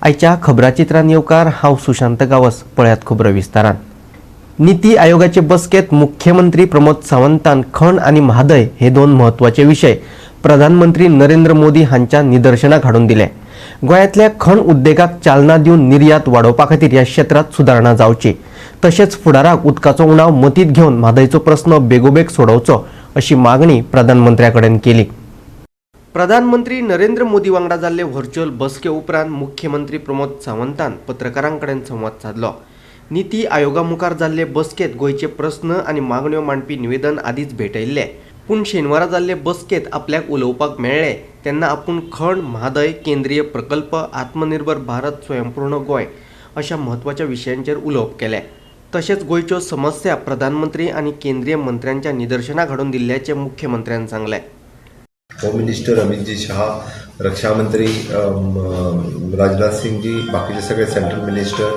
आयच्या खबराचित्रान येवकार हांव सुशांत गावस पळयात खबरो विस्तारान। नीती आयोगाचे बसकेत मुख्यमंत्री प्रमोद सावंतान खण आणि म्हादय हे दोन महत्वाचे विषय प्रधानमंत्री नरेंद्र मोदी हांच्या निदर्शनाक हाडून दिले। गोंयांतल्या खण उद्देगाक चालना दिवन निर्यात वाडोवपा खातीर ह्या क्षेत्रात सुदारणा जावची, तशेंच फुडाराक उदकाचो उणाव मतींत घेवन म्हादयचो प्रस्न बेगोबेग सोडोवचो अशी मागणी प्रधानमंत्र्या कडेन केली। प्रधानमंत्री नरेंद्र मोदी वांगडा जाल्ले व्हर्च्युअल बसके उपरांत मुख्यमंत्री प्रमोद सावंतान पत्रकारां कडेन संवाद साधलो। नीती आयोगा मुखार जाल्ले बसकेत गोंयचे प्रस्न आनी मागण्यो मांडपी निवेदन आदींच भेटयिल्ले, पूण शेनवारा जाल्ले बसकेत आपल्याक उलोवपाक मेळ्ळे तेन्ना आपूण खण, म्हादय, केंद्रीय प्रकल्प, आत्मनिर्भर भारत, स्वयंपूर्ण गोंय अशा म्हत्वाच्या विशयांचेर उलोवप केलें। तशेंच गोंयच्यो समस्या प्रधानमंत्री आनी केंद्रीय मंत्र्यांच्या निदर्शनाक हाडून दिल्ल्याचें मुख्यमंत्र्यान सांगलें। होम मिनिस्टर अमित जी शाह, रक्षा मंत्री राजनाथ सिंग जी, बाकीचे सगळे सेंट्रल मिनिस्टर,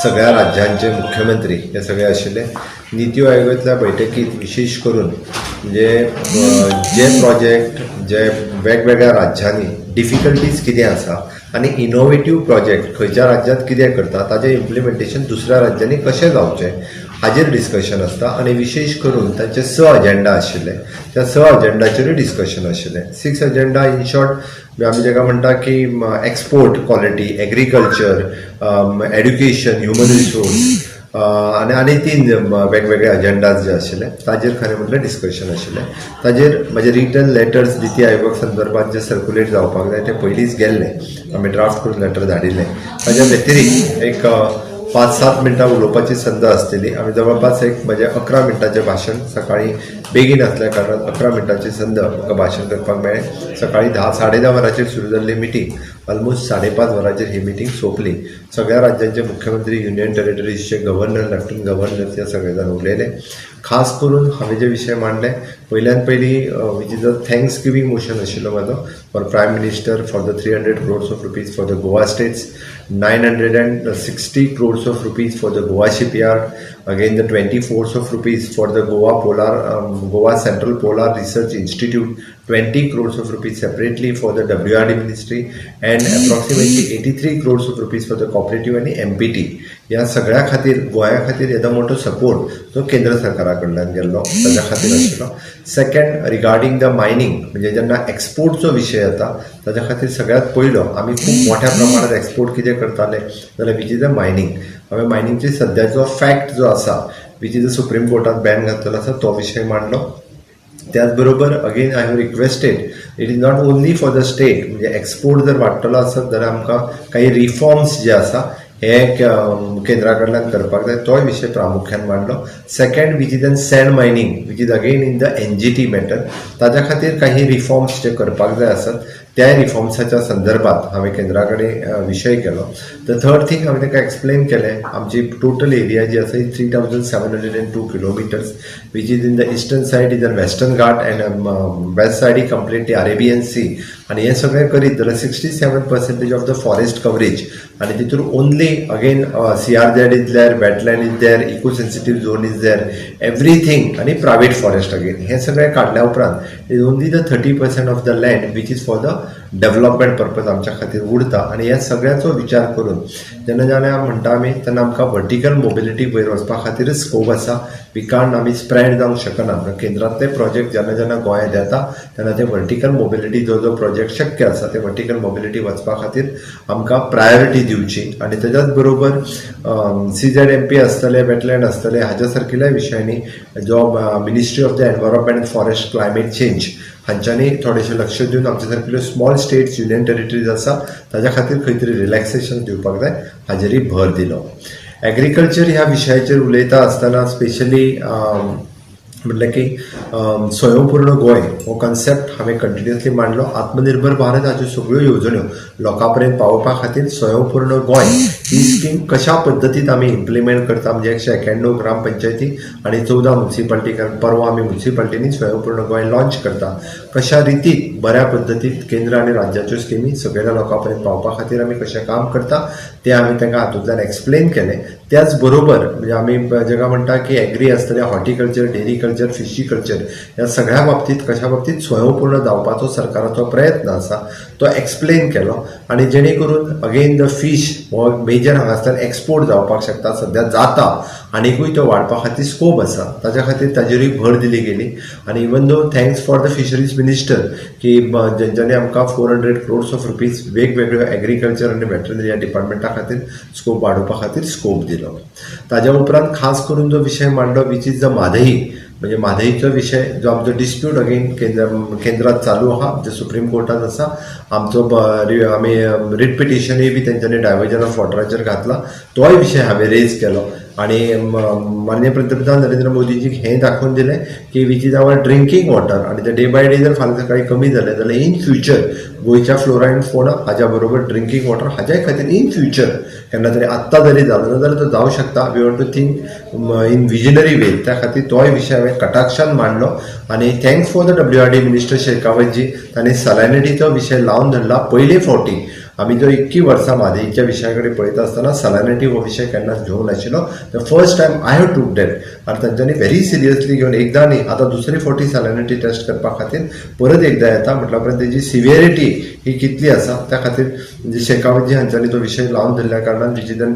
सगळ्या राज्यांचे मुख्यमंत्री हे सगळे आशिल्ले। नीती आयोगातल्या बैठकीत विशेष करून जे प्रोजेक्ट जे वेगवेगळ्या राज्यांनी डिफिकल्टीज कितें आसा आनी इनोवेटिव्ह प्रोजेक्ट खंयच्या राज्यांत कितें करता ताजें इम्प्लिमेंटेशन दुसऱ्या राज्यांनी कशें जावचें हाजेर डिस्कशन आसता। आनी विशेष करून तांचे 6 अजेंडा आशिल्ले, त्या 6 अजेंडाचेरूय डिस्कशन आशिल्लें। 6 अजेंडा इन शॉर्ट आमी जेका म्हणटा की export quality, agriculture, education, human resource आनी 3 वेगवेगळे अजेंडाज जे आशिल्ले ताजेर खरें म्हटल्यार डिस्कशन आशिल्लें। ताजेर म्हजे रिटन लेटर्स नीती आयोगा संदर्भात जे सर्क्युलेट जावपाक जाय ते पयलींच गेल्ले, आमी ड्राफ्ट करून लेटर धाडिल्लें। ताज्या व्यतिरिक्त एक 5-7 मिनटां उलोवपाची संद आसतली। आमी जवळपास एक 11 मिनटांचें भाशण सकाळीं बेगीन आसल्या कारणान 11 मिनटांची संद म्हाका भाशण करपाक मेळ्ळें। सकाळीं 10-10:30 वरांचेर सुरू जाल्ली मिटींग ऑलमोस्ट 5:30 वरांचेर ही मिटींग सोंपली। सगळ्या राज्यांचे मुख्यमंत्री, युनियन टेरिटरीजचे गव्हर्नर, लेफ्टनंट गव्हर्नर हे सगळे जाण उलयले। खास करून हांवें जे विशय मांडले, पयल्यान पयली which is a thanksgiving motion आशिल्लो म्हाजो for prime minister for the 300 crores of rupees for the Goa states, 960 crores of rupees for the Goa shipyard, again the 20 crores of rupees for the Goa Central Polar Research Institute, 20 crores of rupees separately for the WRD ministry, and approximately 83 crores of rupees for the cooperative and MPT. ह्या सगळ्या खातीर गोंया खातीर येदो मोठो support जो केंद्र सरकारा कडल्यान गेल्लो ताज्या खातीर आशिल्लो। सेकंड, रिगार्डिंग द मायनिंग, म्हणजे जेन्ना एक्सपोर्टचो विशय येता ताज्या खातीर सगळ्यात पयलो आमी खूब मोठ्या प्रमाणात एक्सपोर्ट कितें करताले जाल्यार वीच इज द मायनिंग। हांवें मायनिंगची सद्याचो फॅक्ट जो आसा वीच इज द सुप्रीम कोर्टात बॅन घातलेलो आसा तो विशय मांडलो। त्याच बरोबर again I have requested it is not only for the state, म्हणजे एक्सपोर्ट जर वाडटलो आसत जाल्यार आमकां काही रिफॉर्म्स जे आसा हे केंद्रा कडल्यान करपाक जाय, तोय विशय प्रामुख्यान मांडलो। Second, which is an sand mining which is again in the NGT matter, ताज्या खातीर काही रिफॉर्म्स जे करपाक जाय आसत त्या रिफॉर्म्साच्या संदर्भात हांवें केंद्रा कडेन विशय केलो। द थर्ड थिंग हांवें ताका एक्सप्लेन केलें, आमची टोटल एरिया जी आसा ही 3702 kilometres, which is in the eastern side is the Western Ghat and west side is completely Arabian Sea, आनी हे सगळें करीत जाल्यार 67% ऑफ द फॉरेस्ट कवरेज, आनी तितून only again CRZ is there, wetland is there, eco sensitive zone is there, everything, आनी private forest again हे सगळें काडल्या उपरांत is only the 30% of the land which is for the development purpose आमच्या खातीर उरता। आनी ह्या सगळ्याचो विचार करून जेन्ना जेन्ना म्हणटा आमी तेन्ना आमकां वर्टिकल मोबिलिटी वयर वचपा खातीर स्कोप आसा। विकांड आमी स्प्रेड जावंक शकना, केंद्रांतले प्रोजेक्ट जेन्ना जेन्ना गोंयांत येता तेन्ना ते वर्टिकल मोबिलिटी जो प्रोजेक्ट शक्य आसा ते वर्टिकल मोबिलिटी वचपा खातीर आमकां प्रायोरिटी दिवची। आनी तेच्याच बरोबर CZMP आसतले, वेटलँड आसतले, हाज्या सारकिल्या विशयांनी जो ministry of the environment and forest climate change हांच्यांनी थोडेशें लक्ष दिवन आमच्या सारकिल्यो स्मॉल स्टेट्स, युनियन टेरिटरीज आसा ताज्या खातीर खंय तरी रिलॅक्सेशन दिवपाक जाय हाजेरय भर दिलो। एग्रीकल्चर ह्या विशयाचेर उलयता आसतना स्पेशली म्हटलें की स्वयंपूर्ण गोंय हो कन्सेप्ट हांवें कंटिन्युअसली मांडलो। आत्मनिर्भर भारत हाच्यो सगळ्यो येवजण्यो लोकां पर्यंत पावोवपा खातीर स्वयंपूर्ण गोंय ही स्कीम कशा पद्दतीन आमी इम्प्लिमेंट करता, म्हणजे 191 ग्रामपंचायती आनी 14 म्युनिसिपालिटी, कारण परवा आमी म्युनिसिपालिटींनी स्वयंपूर्ण गोंय लॉन्च करता, कशा रितीन बऱ्या पद्दतीन केंद्र आनी राज्याच्यो स्किमी सगळ्या लोकां पर्यंत पावपा खातीर आमी कशें काम करता ते आमी तांकां हातूंतल्यान एक्सप्लेन केलें। त्याच बरोबर म्हणजे आमी जेका म्हणटा की एग्री आसतले, horticulture, dairy culture, fishy culture ह्या सगळ्या बाबतींत कशा बाबतींत स्वयंपूर्ण जावपाचो सरकाराचो प्रयत्न आसा तो एक्सप्लेन केलो आनी जेणे करून अगेन द फीश हो मेजर हांगासल्यान एक्सपोर्ट जावपाक शकता, सध्या जाता आनीकूय तो वाडपा खातीर स्कोप आसा, ताच्या खातीर ताजेरूय भर दिली गेली. आनी even though thanks for the fisheries minister की जेंच्यांनी आमकां 400 crores ऑफ रुपीज वेगवेगळ्यो एग्रीकल्चर आनी वेटरनरी ह्या डिपार्टमेंटा खातीर स्कोप वाडोवपा खातीर स्कोप दिलो. ताज्या उपरांत खास करून जो विशय मांडलो विच इज द म्हादई, म्हणजे म्हादईचो विशय जो आमचो डिस्प्यूट अगेन केंद्रात चालू आहा, जे सुप्रीम कोर्टात आसा. आमचो आमी रिट पिटिशनूय बी तेंच्यांनी डायवर्जन ऑफ वॉटराचेर घातला, तोय विशय हांवें रेज केलो. आणि माननीय पंतप्रधान नरेंद्र मोदीजीक हें दाखोवन दिलें की which is our drinking water, आणि ते डे बाय डे जर फाल्यां सकाळी कमी जालें जाल्यार इन फ्युचर गोंयच्या फ्लोरा अँड फोना हाज्या बरोबर ड्रिंकींग वॉटर हाज्याय खातीर इन फ्युचर केन्ना तरी आत्तां जरी जालो ना जाल्यार तो जावं शकता. We want to think in visionary way. त्या खातीर तोय विशय हांवें कटाक्षान मांडलो. आनी thanks for the WRD minister शेखावतजी, तांणी सॅलिनिटीचो विशय लावन धरला. पयले फावटी आमी जर 21 वर्सां म्हादईच्या विशया कडेन पळयता आसतना सॅलिनिटी हो विशय केन्नाच घेवंक नाशिल्लो. The first time I have टूक दॅट आनी तांच्यांनी व्हेरी सिरियसली घेवन एकदां न्ही आतां दुसरी फावटी सॅलिनिटी टेस्ट करपा खातीर परत एकदां येता. म्हटल्या उपरांत तेजी सिवियरिटी ही कितली आसा त्या खातीर शेखावतजी हांच्यांनी तो विशय लावन धरल्या कारणान which is an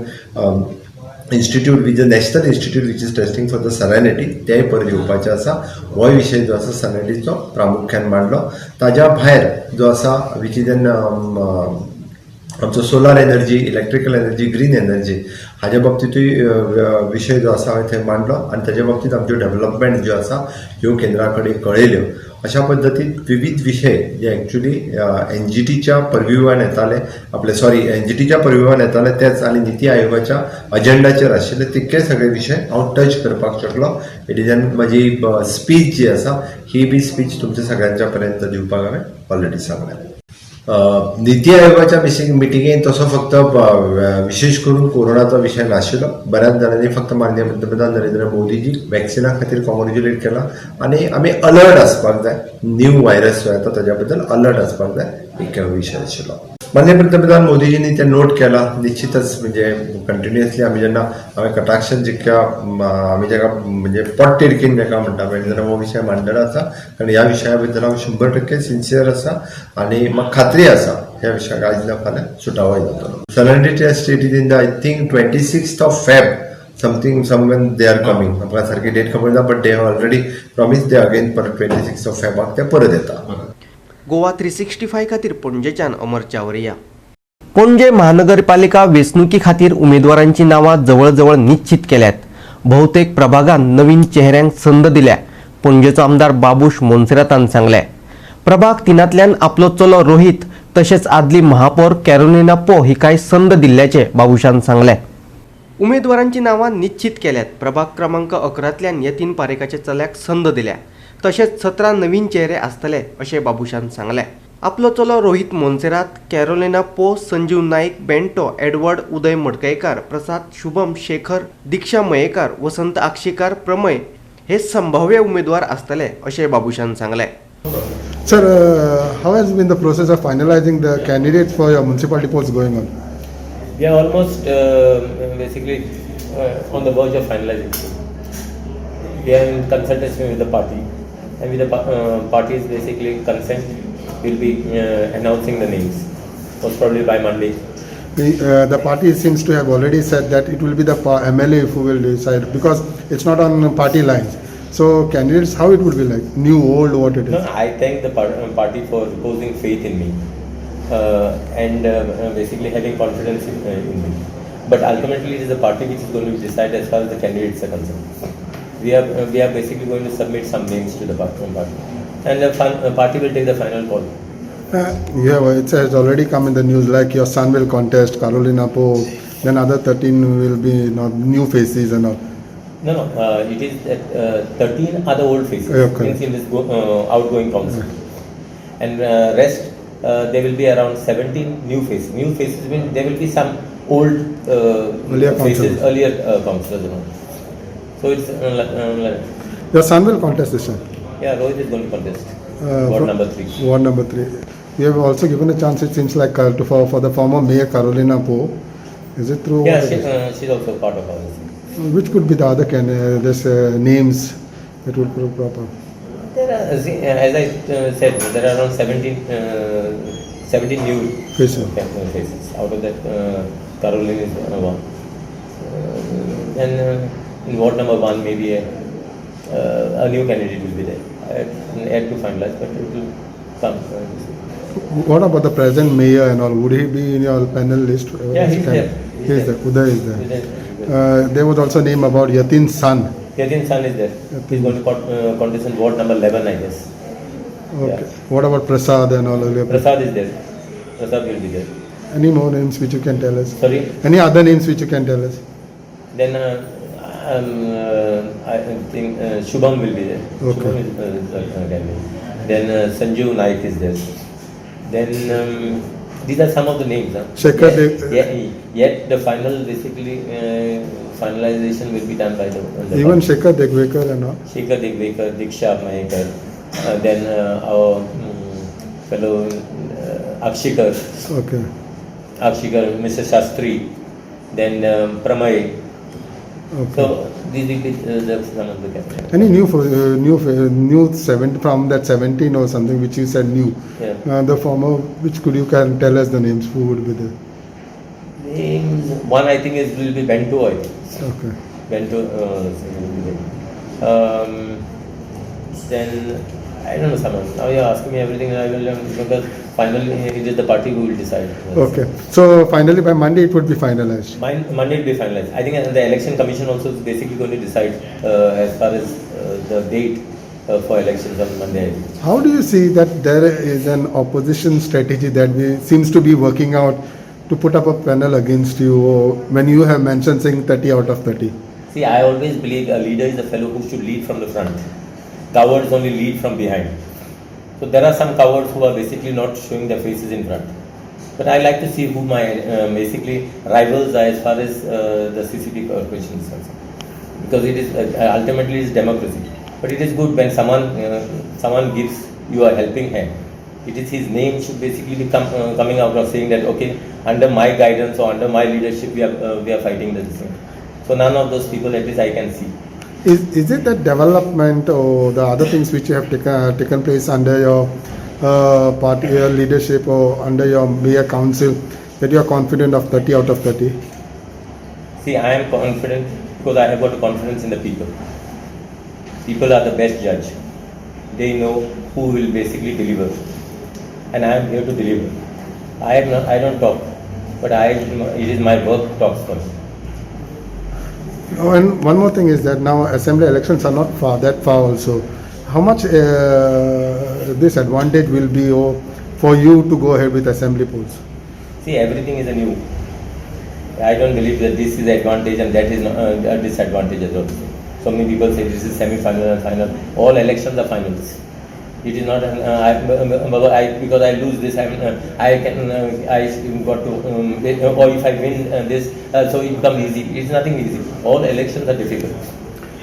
institute which the national institute which is testing for the salinity तेय परत येवपाचें आसा. हो विशय जो आसा सॅलिनिटीचो प्रामुख्यान मांडलो. ताज्या भायर जो आसा विच इज एन आमचो solar energy, electrical energy, green energy हाज्या बाबतीतूय विशय जो आसा हांवें थंय मांडलो. आनी ताज्या बाबतींत आमच्यो डेव्हलपमेंट ज्यो आसा ह्यो केंद्रा कडेन कळयल्यो. अशा पद्दतीन विविध विशय जे एक्च्युली NGTच्या परविवान येताले, NGTच्या परविवान येताले तेच आनी निती आयोगाच्या अजेंडाचेर आशिल्ले तितके सगळे विशय हांव टच करपाक शकलो. इट इज एन म्हाजी स्पीच जी आसा ही बी स्पीच तुमच्या सगळ्यांच्या पर्यंत दिवपाक हांवें ऑलरेडी सांगलें. निती आयोगाच्या मिटिंगेन तसो फक्त विशेष करून कोरोनाचो विशय नाशिल्लो. बऱ्याच जाणांनी फक्त माननीय पंतप्रधान नरेंद्र मोदीजी वॅक्सिना खातीर कॉंग्रॅच्युलेट केला आनी आमी अलर्ट आसपाक जाय. न्यू व्हायरस जो येता ताज्या बद्दल अलर्ट आसपाक जाय, एक विशय आशिल्लो. माननीय पंतप्रधान मोदीजींनी ते नोट केला निश्चितच. म्हणजे कंटिन्युअसली आमी जेन्ना हांवें कटाक्षान जितक्या आमी जाका म्हणजे पोट तिडकीन जाका म्हणटा पळय जाल्यार हो विशय मांडलेलो आसा. कारण ह्या विशया बद्दल हांव 100% सिन्सियर आसा आनी म्हाका खात्री आसा ह्या विशयाक आयज ना फाल्यां सुटावो जातलो. Salinity test it is in the I think 26th of Feb somewhen they are coming. म्हाका सारकी डेट खबर ना, but they have already promise they again परत 26th of Feb ते परत येता. गोवा 365 खातीर पणजेच्यान अमर चावरिया. पणजे महानगरपालिका वेंचणुकी खातीर उमेदवारांची नावां जवळ निश्चित केल्यात. बहुतेक प्रभागांत नवीन चेहऱ्यांक संद दिल्या. पणजेचो आमदार बाबूश मोन्सेरातान सांगले. प्रभाग 3तल्यान आपलो चलो रोहित तशेंच आदली महापौर कॅरोलिना पो हिकाय संद दिल्ल्याचे बाबुशान सांगले. उमेदवारांची नावां निश्चित केल्यात. प्रभाग क्रमांक 11तल्यान यतीन पारेखाच्या चल्याक संद दिल्या. तशेंच 17 नवीन चेहरे आसतले अशें बाबुशान सांगले. आपलो चलो रोहित मोन्सेरात, कॅरोलिना पो, संजीव नाईक, बेंटो, एडवर्ड, उदय मडकयकार, प्रसाद, शुभम, शेखर, दीक्षा मयेकार, वसंत आक्षीकार, प्रमय हे संभाव्य उमेदवार आसतले अशें बाबुशान सांगले. Sir, how has been the process of finalizing the candidates for your municipality posts going on? We are almost basically on the verge of finalizing. We are in consultation with the party, and with the party's basically consent, we'll be announcing the names, most probably by Monday. The party seems to have already said that it will be the MLA who will decide because it's not on party lines. So candidates, how it would be like? New, old, what it is? No, I thank the party for reposing faith in me and basically having confidence in me. But ultimately, it is the party which is going to decide as far as the candidates are concerned. We are basically going to submit some names to the party, and the party will take the final call. Yeah, it has already come in the news like your son will contest, Carolina Po, then other 13 will be not new faces and all. No, it is that 13 are the old faces in this outgoing council, and rest there will be around 17 new faces. New faces mean there will be some old faces, earlier councillors and all. So it's your son will contest this time. Yeah, Rohit is going to contest. Ward number 3. Ward number 3. You have also given a chance. It seems like for the former mayor Carolina Po. Is it true? Yeah, she's also part of our. Which could be the other names that would prove proper? There are, as I said, there are around 17 new Faces. faces. Out of that, Caroline is one. And in ward number 1, maybe a new candidate will be there. I had to finalize, but it will come. What about the present mayor and all? Would he be in your panel list? Yeah, he's there. He is there. Uday is there. He's there. There was also name about Yatin's son. Yatin's son is there. He's going to contest in ward number 11, I guess. Okay. Yeah. What about Prasad and all earlier? Prasad is there. Prasad will be there. Any more names which you can tell us? Sorry. Any other names which you can tell us? Then I think Shubham will be there. Okay. Shubham is candidate. Then Sanju Naik is there. Then these are some of the names. Shekhar Yet the final basically finalization will be done by the Even Shekhar Degvekar and all. Shekhar Degvekar, Diksha Mahekar, then our fellow Akshikar, Okay. Mr. Shastri, then Pramay. Okay. So these will be some of the captains. Any new 7 from that 17 or something which you said new? Yeah. The former, which could you can tell us the names? Who would be there? Names. One I think will be Bento. I think. Okay. Bento. Will be there. Then I don't know, someone. Now you're asking me everything, and I will because finally it is the party who will decide. Okay. So finally by Monday it would be finalized. Monday will be finalized. I think the election commission also is basically going to decide as far as the date for elections on Monday. How do you see that there is an opposition strategy that seems to be working out to put up a panel against you, or when you have mentioned saying 30 out of 30? See, I always believe a leader is a fellow who should lead from the front. Cowards only lead from behind. So there are some cowards who are basically not showing their faces in front. But I like to see who my basically rivals are as far as the CCP corporation is concerned. Because it is ultimately it is democracy. But it is good when someone gives you a helping hand. It is his name should basically be coming out of saying that okay, under my guidance or under my leadership we are fighting this thing. So none of those people at least I can see. Is it that development or the other things which you have taken place under your party leadership or under your mayor council that you are confident of 30 out of 30? See, I am confident because I have got confidence in the people. People are the best judge. They know who will basically deliver. And I am here to deliver. I don't talk, but it is my work talks for me. Oh, and one more thing is that now assembly elections are not that far also. How much this advantage will be for you to go ahead with assembly polls? See, everything is a new. I don't believe that this is advantage and that is a disadvantage as well. So many people say this is semi-final and final. All elections are finals. It is not. Because I lose this, I got to. Or if I win this, so it becomes easy. It is nothing easy. All elections are difficult.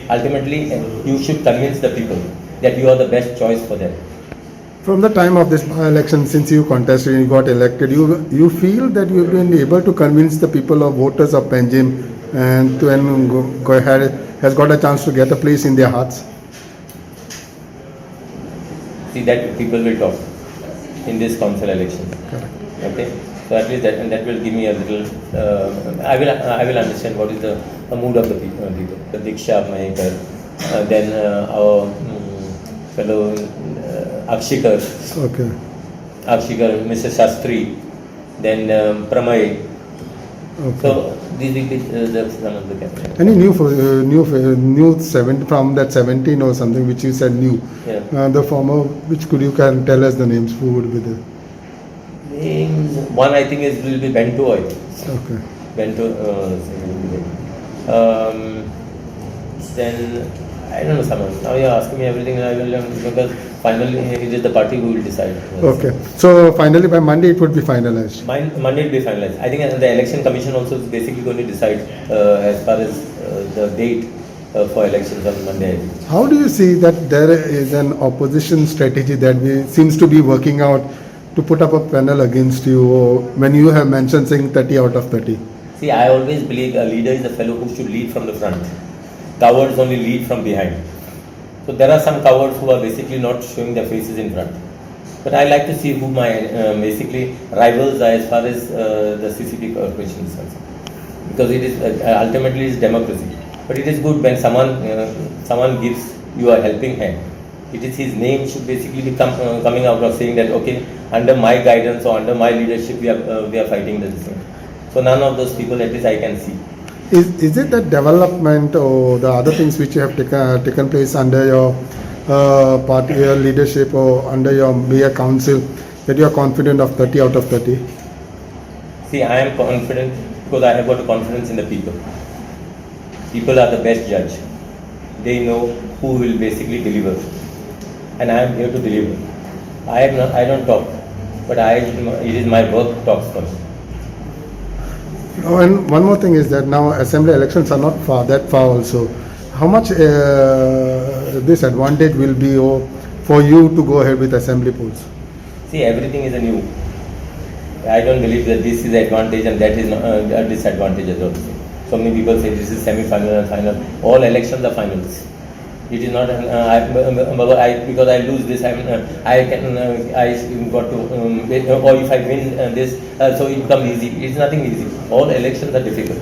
Ultimately, you should convince the people that you are the best choice for them. From the time of this election, since you contested and you got elected, you feel that you've been able to convince the people of voters of Panjim and to go ahead has got a chance to get a place in their hearts. See that people will talk in this council election. Correct. Okay, so at least that will give me a little. I will understand what is the mood of the people. The Diksha Mahekar, then our fellow Akshikar, Okay. Mr. Shastri, then Pramay. Okay. So these will be some of the captains. Any new 7 from that 17 or something which you said new? Yeah. The former, which could you can tell us the names? Who would be there? Names. One I think will be Bento. I think. Okay. Bento. Will be there. Then I don't know, someone. Now you're asking me everything, and I will because finally it is the party who will decide. Okay. So finally by Monday it would be finalized. Monday will be finalized. I think the election commission also is basically going to decide as far as the date for elections on Monday. How do you see that there is an opposition strategy that seems to be working out to put up a panel against you, or when you have mentioned saying 30 out of 30? See, I always believe a leader is a fellow who should lead from the front. Cowards only lead from behind. So there are some cowards who are basically not showing their faces in front. But I like to see who my basically rivals are as far as the CCP corporation is concerned, because it is ultimately is democracy. But it is good when someone gives you a helping hand. It is his name should basically be coming out of saying that okay, under my guidance or under my leadership we are fighting this thing. So none of those people, at least I can see. Is it that development or the other things which have taken place under your party leadership or under your mayor council that you are confident of 30 out of 30? See, I am confident because I have got confidence in the people. People are the best judge. They know who will basically deliver, and I am here to deliver. I don't talk, but it is my work talks first. Oh, and one more thing is that now assembly elections are not that far also. How much this advantage will be for you to go ahead with assembly polls? See, everything is a new. I don't believe that this is advantage and that is not, a disadvantage as also. So many people say this is semi-final and final. All elections are finals. It is not. Because I lose this, I got to. Or if I win this, so it becomes easy. It's nothing easy. All elections are difficult.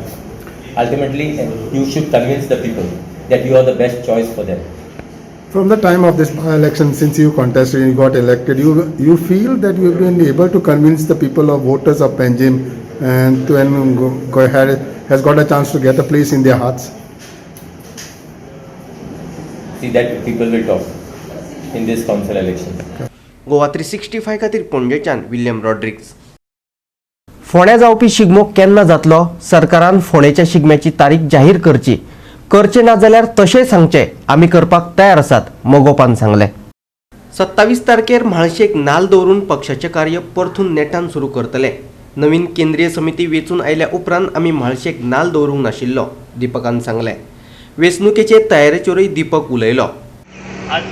Ultimately, you should convince the people that you are the best choice for them. From the time of this election, since you contested and you got elected, you feel that you've been able to convince the people of voters of Panjim and go ahead has got a chance to get a place in their hearts. See that people will talk in this council election. Goa 365 खातीर पणजेच्यान William Rodrigues. फोंड्या जावपी शिगमो केन्ना जातलो? सरकारान फोंडेच्या शिगम्याची तारीख जाहीर करचे ना जाल्यार तशें सांगचे आमी करपाक तयार आसात, मोगोपान सांगले. 27 तारखेर म्हाळशेक नाल दवरून पक्षाचें कार्य परतून नेटान सुरू करतले. नवीन केंद्रीय समिती वेंचून आयल्या उपरांत आमी म्हाळशेक नाल दवरूंक नाशिल्लो, दिपकान सांगले. वेंचणुकेचे तयारेचेरूय दिपक उलयलो. आज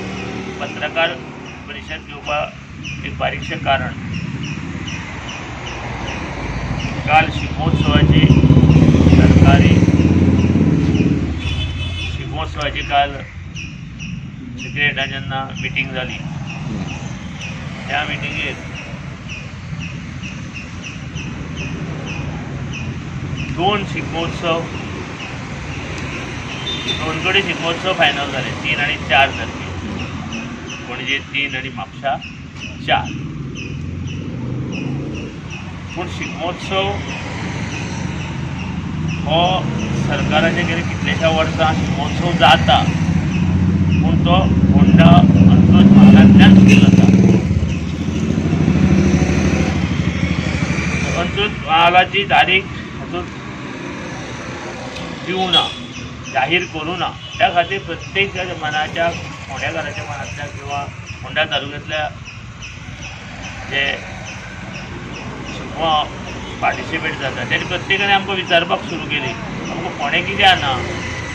पत्रकार परिषद घेवपाक एक बारीकशें कारण, काल शिगमोत्सवाची सरकारी शिगमोत्सवाची काल सेक्रेटरीन जेन्ना मिटींग जाली, त्या मिटिंगेक दोन कडेन शिगमोत्सव फायनल जाले, 3 आनी 4 तारखे. पणजे 3 आनी म्हापसा 4. पूण शिगमोत्सव हो सरकाराचे गेले कितलेशा वर्सां शिगमोत्सव जाता, पूण तो फोंडा अंत्रोज म्हालांतल्यान सुरू जाता. अंत्रोज म्हालाची तारीख हातूंत दिवं ना, जाहीर करूं ना. त्या खातीर प्रत्येक मनाच्या फोंडेकाराच्या मनांतल्या किंवा फोंडा तालुक्यांतल्या जे शिगमो पार्टिसिपेट जाता तेणी प्रत्येकाने आमकां विचारपाक सुरू केली, आमकां फोंडे कितें आना,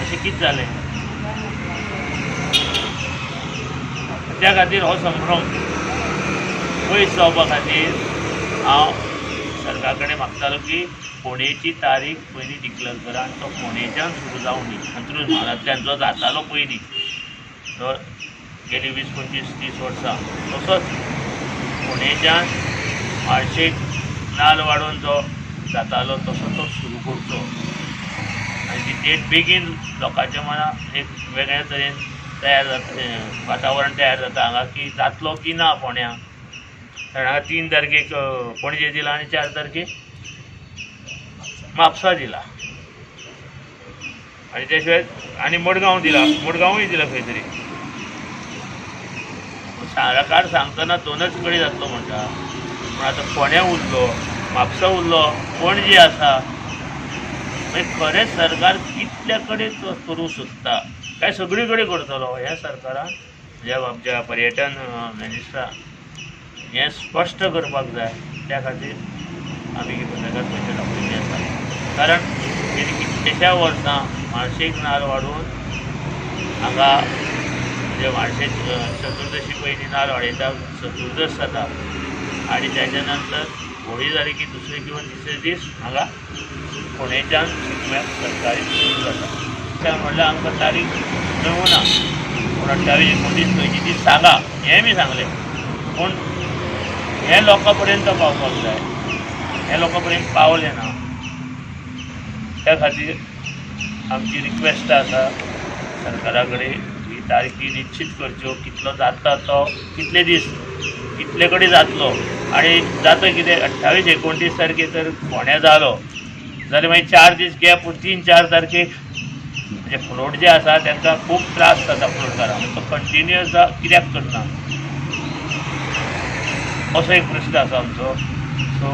अशें कितें जालें. त्या खातीर हो संभ्रम पयस जावपा खातीर हांव सरकार कडेन मागतालो की फोंडेची तारीख पयलीं डिक्लेअर करा आनी तो फोंडेच्यान सुरू जावं न्ही. अंत्रुज म्हालांतल्यान जो जातालो पयलीं, तो गेली 20, 25, 30 वर्सां तसोच फोंडेच्यान म्हाळशेक नाल वाडोवन जो जातालो तसो तो सुरू करचो. आनी ती डेट बेगीन लोकांच्या मनात एक वेगळ्या तरेन तयार जाता, वातावरण तयार जाता हांगा की जातलो की ना फोंड्या. कारण हांगा 3 तारखेक पणजे दिला आनी 4 तारखेक म्हापसा दिला, आनी त्या शिवाय आनी मडगांव दिला, मडगांवूय दिला खंय तरी. सरकार सांगतना 2च कडेन जातलो म्हणटा, पूण आतां फोंड्या उरलो, म्हापसा उरलो, पणजे आसा. मागीर खरें सरकार कितल्या कडेन करूं सोदता काय सगळी कडेन करतलो ह्या सरकारान, म्हणजे आमच्या पर्यटन मिनिस्टरान हें स्पश्ट करपाक जाय. त्या खातीर आमी पत्रकार परिशद आपयल्ली आसा. कारण गेली कितलेशा वर्सां म्हाळशेक नाल वाडून हांगा म्हणजे म्हाळशेक चतुर्दशी पयलीं नाल वाडयता, चतुर्दश जाता आनी त्याच्या नंतर होळी जाली की दुसरे किंवा तिसरे दीस हांगा फोंडेच्यान शिगम्याक सरकारी सुरू जाता. त्या म्हणल्यार आमकां तारीख मेळूना, पूण 28-29 ती सांगा हें बी सांगलें. पूण हे लोकां पर्यंत पावपाक जाय, हे लोकां पर्यंत पावलें ना. त्या खातीर आमची रिक्वेस्ट आसा सरकारा कडेन ही तारखी निश्चित करच्यो. कितलो जाता तो कितले दीस कितले कडेन जातलो आनी जाता कितें 28-29 तारखेक जर फोंड्या जालो जाल्यार मागीर 4 दीस गॅप 3-4 तारखेक म्हणजे फ्लोट जे आसा तांकां खूब त्रास जाता फ्लोटकारांक. तो कंटिन्युअस कित्याक करना असो एक प्रश्न आसा आमचो. सो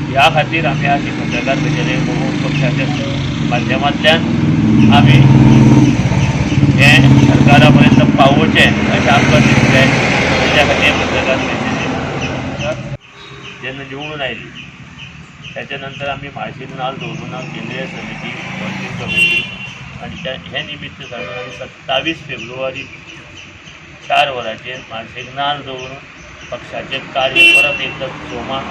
ह्या खातीर आमी आज पत्रकार परिशदेक भोवून पक्षाच्या माध्यमांतल्यान आमी हें सरकारा पर्यंत पावोवचें अशें आमकां दिसलें. त्या खातीर पत्रकार परिशदेक जेन्ना निवडून आयली त्याच्या नंतर आमी म्हाळशेक नाल्ल दवरून केंद्रीय समिती वर्कींग कमिटी आनी हे निमित्त सांगून आमी 27 फेब्रुवारी 4 वरांचेर म्हाळशेक नाल्ल दवरून पक्षाचें कार्य परत एकदा सोमाक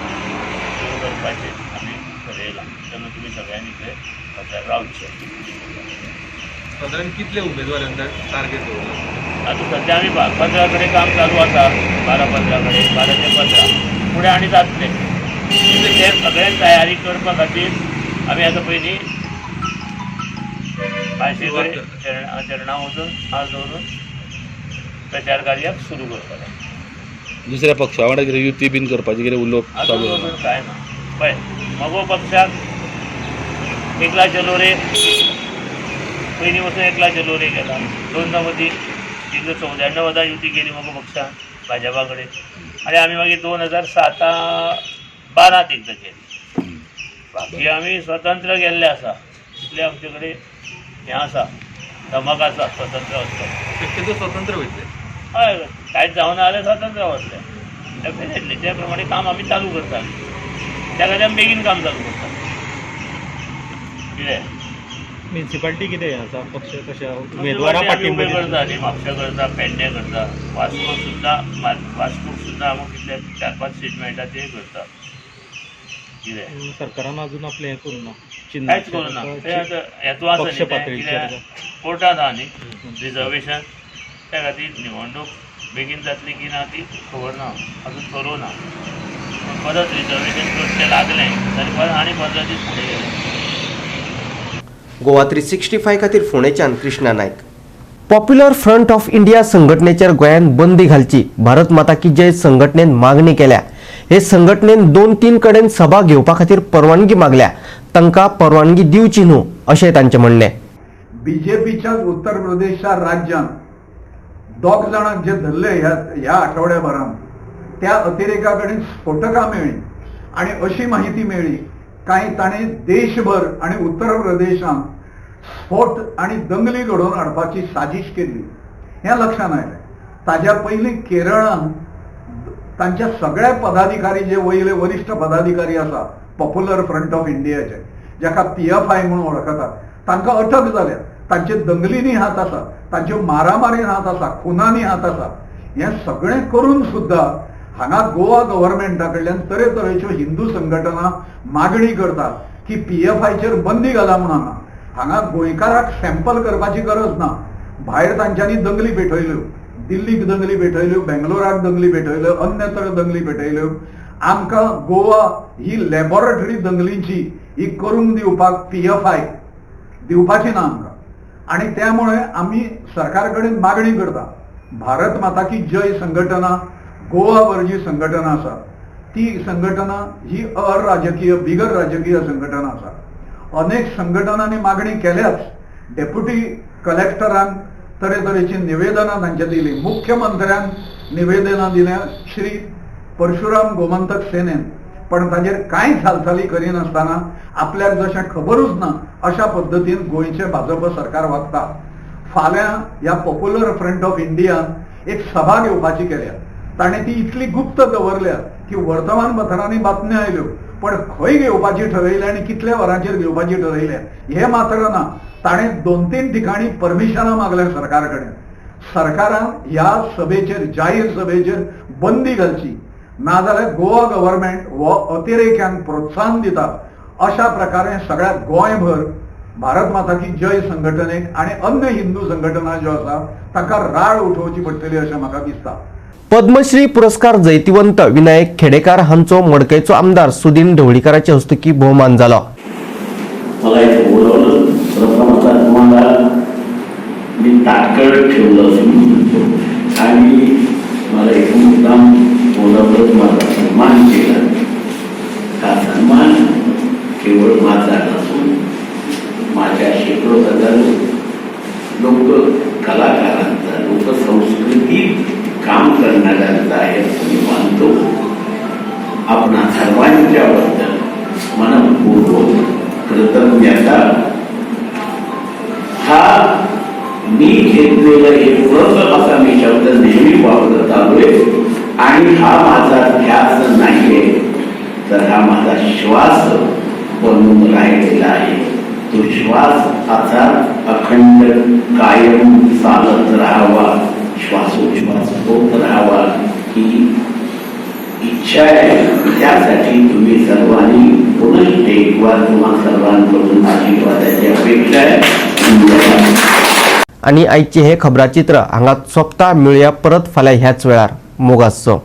सुरू करपाचें आमी ठरयलां. तेन्ना तुमी सगळ्यांनी थंय हजर रावचें. साधारण कितले उमेदवारांचा टार्गेट दवरला? आतां सध्या आमी 15 कडेन काम चालू आसा. 12-15 कडेन 12 ते 15 फुडें आनी जातले. ते सगळ्यांक तयारी करपा खातीर आमी आतां पयलीं म्हाळशे कडेन चरणां वचून आज दवरून प्रचार कार्याक सुरू करतले. दुसऱ्या पक्षा वांगडा कितें युती बीन करपाची कितें उलोवप आतां चालू दवरून कांय ना. पळय मगो पक्षाक एकला चलोरे पयलीं वचून एकला चलोरे गेला. 2 मदीं 1994 युती केली मगो पक्षान भाजपा कडेन आनी आमी मागीर 2007-12 एकदां केली. बाकी आमी स्वतंत्र गेल्ले आसा. इतले आमचे कडेन हें आसा धमक आसा स्वतंत्र वचपाक. शक्यतो स्वतंत्र वयतले. हय कांयच जावना जाल्यार स्वतंत्र वतले डेफिनेटली. त्या प्रमाणे काम आमी चालू करता. त्या खातीर आमी बेगीन काम चालू करता. कितें म्युन्सिपालिटी कितें आसा पक्ष कशा उमेदवारा उमेदवारा पाठिंबा करता न्ही. म्हापशा करता, पेडणे करता, वास्को सुद्दां आमकां कितले 4-5 सीट मेळटा ते करता. कितें सरकारान अजून आपलें हें करूं ना कांयच करूना. ते आतां हेतू आसा न्ही तें कित्याक कोर्टांत आहा न्ही रिजर्वेशन. त्या खातीर निवडणूक बेगीन जातली की ना ती खबर ना, अजून करूं ना. परत रिजर्वेशन करचें लागलें जाल्यार परत आनी 15 दीस फुडें गेले. गोवा 365 खातीर फोंडेच्यान कृष्णा नायक. पॉप्युलर फ्रंट ऑफ इंडिया संघटनेचेर गोंयांत बंदी घालची भारत माता की जय संघटनेन मागणी केल्या. हे संघटनेन 2-3 कडेन सभा घेवपा खातीर परवानगी मागल्या. तांकां परवानगी दिवची न्हू अशें तांचें म्हणणें. बीजेपीच्या उत्तर प्रदेशच्या राज्यात 2 जाणांक जे धरले ह्या आठवड्याभरात त्या अतिरेकाकडे स्फोटकां मेळ्ळी आणि अशी माहिती मेळ्ळी काही ताणे देशभर आणि उत्तर प्रदेशात स्फोट आणि दंगली घडोवन हाडपाची साजिश केली हे लक्षात आयलें. ताज्या पयलीं केरळान तांच्या सगळ्या पदाधिकारी जे वयले वरिष्ठ पदाधिकारी आसा पॉप्युलर फ्रंट ऑफ इंडियाचे जाका PFI म्हणून वळखतात तांकां अटक जाल्या. तांचे दंगलींनी हात आसा, तांच्यो मारामारीन हात आसा, खुनांनी हात आसा. हे सगळें करून सुद्धा हांगा गोवा गव्हर्मेंटा कडल्यान तरेतरेच्यो हिंदू संघटना मागणी करतात की PFIचेर बंदी घाला म्हणून. हांगा गोंयकाराक सॅम्पल करपाची गरज ना. भायर तांच्यांनी दंगली पेटयल्यो, दिल्लीक दंगली पेटयल्यो, बेंगलोराक दंगली पेटयल्यो, अन्यत्र दंगली पेटयल्यो. आमकां गोवा ही लॅबॉरेटरी दंगलींची ही करून दिवपाक PFI दिवपाची ना आमकां. आणि त्यामुळे आम्ही सरकार कडेन मागणी करता भारत माता की जय संघटना गोवा वर जी संघटना आसा ती संघटना ही अराजकीय बिगर राजकीय संघटना आसा. अनेक संघटनांनी मागणी केल्याच. डेप्युटी कलेक्टरान तरेतरेची निवेदनां तांच्या दिली, मुख्यमंत्र्यान निवेदनां दिल्या श्री परशुराम गोमंतक सेनेन. पण ताजेर कांयच हालचाली करिनासतना आपल्याक जशें खबरूच ना अशा पद्दतीन गोंयचे भाजप सरकार वागता. फाल्यां ह्या पॉप्युलर फ्रंट ऑफ इंडियान एक सभा घेवपाची केल्या. ताणें ती इतली गुप्त दवरल्या की वर्तमानपत्रांनी बातम्यो आयल्यो पण खंय घेवपाची ठरयल्या आनी कितल्या वरांचेर घेवपाची ठरयल्या हे मात्र ना. ताणें 2-3 ठिकाणी परमिशनां मागल्या सरकार कडेन. सरकारान ह्या सभेचेर जाहीर सभेचेर बंदी घालची नाजाल्यार गोवा गव्हर्मेंट हो अतिरेक्यांक प्रोत्साहन दिता अशा प्रकारे सगळ्या गोंयभर भारत माता की जय संघटनेक आणि अन्य हिंदू संघटना ज्यो आसा ताका राळ उठोवची पडटली अशें म्हाका दिसता. पद्मश्री पुरस्कार जैतिवंत विनायक खेडेकार हांचो मडकयचो आमदार सुदीन ढवळीकरांच्या हस्तुकी भोवमान जालो. मला एक बोलवलं प्रथमतः तुम्हाला मी ताटकळ ठेवलं असं म्हणतो आणि मला एक मुद्दाम बोलवलं, माझा सन्मान केला. हा सन्मान केवळ माझा नसून माझ्या शेकडो हजारो लोक कलाकारांचा, लोकसंस्कृतीत काम करणाऱ्यांचा आहे असं मी मानतो. आपणा सर्वांच्याबद्दल मनपूर्वक कृतज्ञता. हा मी घेतलेलं एक व्रत असा मी शब्द नेहमी वापरत आलोय आणि हा माझा ध्यास नाहीये, तर हा माझा श्वास बनून राहिलेला आहे. तो श्वास असा अखंड कायम चालत राहावा, श्वासोच्छ्वास होत राहावा ही इच्छा आहे. त्यासाठी तुम्ही सर्वांनी पुनः एकवार तुम्हा सर्वांकडून आशीर्वादाची अपेक्षा आहे. आणि आजचे हे खबराचित्र हांगा सोंपता. मेळुया परत फाल्यां ह्याच वेळार. मोगासो.